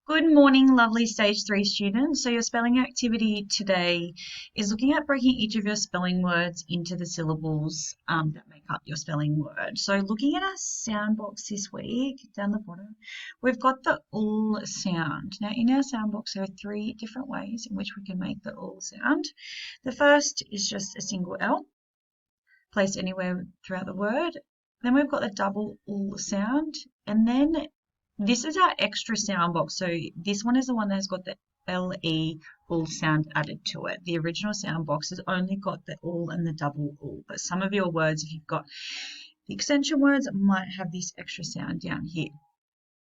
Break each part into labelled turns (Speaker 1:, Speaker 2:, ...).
Speaker 1: Good morning, lovely Stage 3 students. So your spelling activity today is looking at breaking each of your spelling words into the syllables that make up your spelling word. So looking at our sound box this week, down the bottom, we've got the ul sound. Now in our sound box, there are three different ways in which we can make the ul sound. The first is just a single L placed anywhere throughout the word. Then we've got the double ul sound, and then this is our extra sound box. So this one is the one that has got the LE ul sound added to it. The original sound box has only got the ul and the double ul, but some of your words, if you've got the extension words, might have this extra sound down here.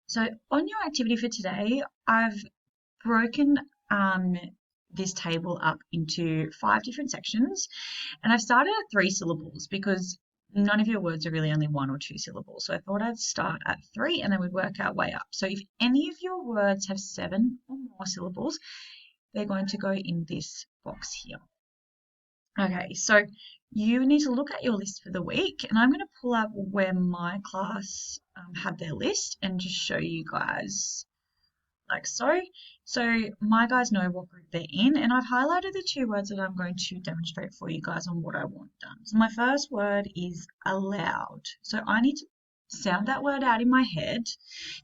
Speaker 1: So on your activity for today, I've broken this table up into 5 different sections, and I've started at 3 syllables because none of your words are really only 1 or 2 syllables. So I thought I'd start at 3 and then we'd work our way up. So if any of your words have 7 or more syllables, they're going to go in this box here. Okay, so you need to look at your list for the week, and I'm going to pull up where my class had their list and just show you guys like so. So my guys know what group they're in, and I've highlighted the 2 words that I'm going to demonstrate for you guys on what I want done. So my first word is allowed. So I need to sound that word out in my head,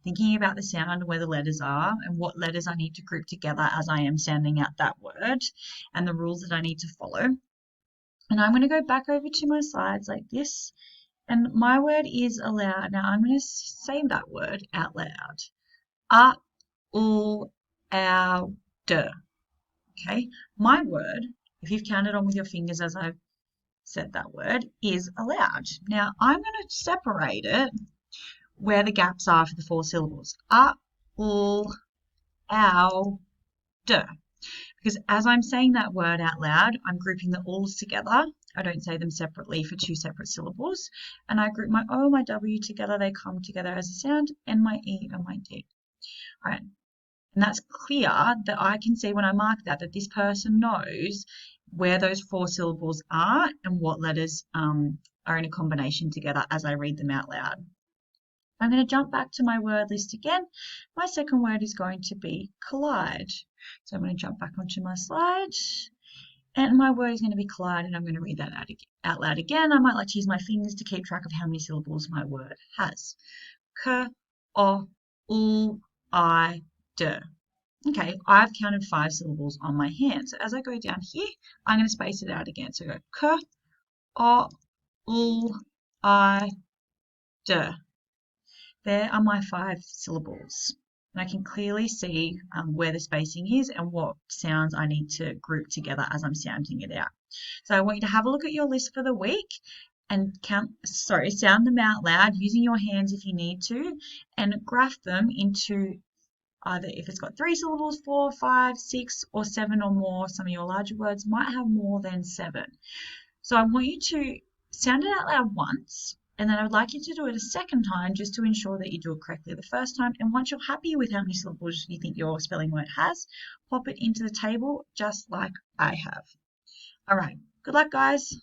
Speaker 1: thinking about the sound and where the letters are and what letters I need to group together as I am sounding out that word and the rules that I need to follow. And I'm going to go back over to my slides like this, and my word is allowed. Now I'm going to say that word out loud. Ul, ow, de. Okay, my word, if you've counted on with your fingers as I've said that word, is allowed. Now I'm going to separate it where the gaps are for the 4 syllables. Ul, ow, de. Because as I'm saying that word out loud, I'm grouping the ulls together. I don't say them separately for 2 separate syllables. And I group my O and my W together. They come together as a sound, and my E and my D. All right. And that's clear that I can see when I mark that this person knows where those 4 syllables are and what letters are in a combination together as I read them out loud. I'm going to jump back to my word list again. My second word is going to be collide. So I'm going to jump back onto my slide, and my word is going to be collide, and I'm going to read that out loud again. I might like to use my fingers to keep track of how many syllables my word has. K, o, ul, I, de. Okay, I've counted 5 syllables on my hand. So as I go down here, I'm going to space it out again. So I go k, o, ul, I, de. There are my 5 syllables. And I can clearly see where the spacing is and what sounds I need to group together as I'm sounding it out. So I want you to have a look at your list for the week and sound them out loud using your hands if you need to, and graph them into either if it's got 3 syllables, 4, 5, 6, or 7 or more. Some of your larger words might have more than 7. So I want you to sound it out loud once, and then I would like you to do it a second time just to ensure that you do it correctly the first time. And once you're happy with how many syllables you think your spelling word has, pop it into the table just like I have. All right, good luck, guys.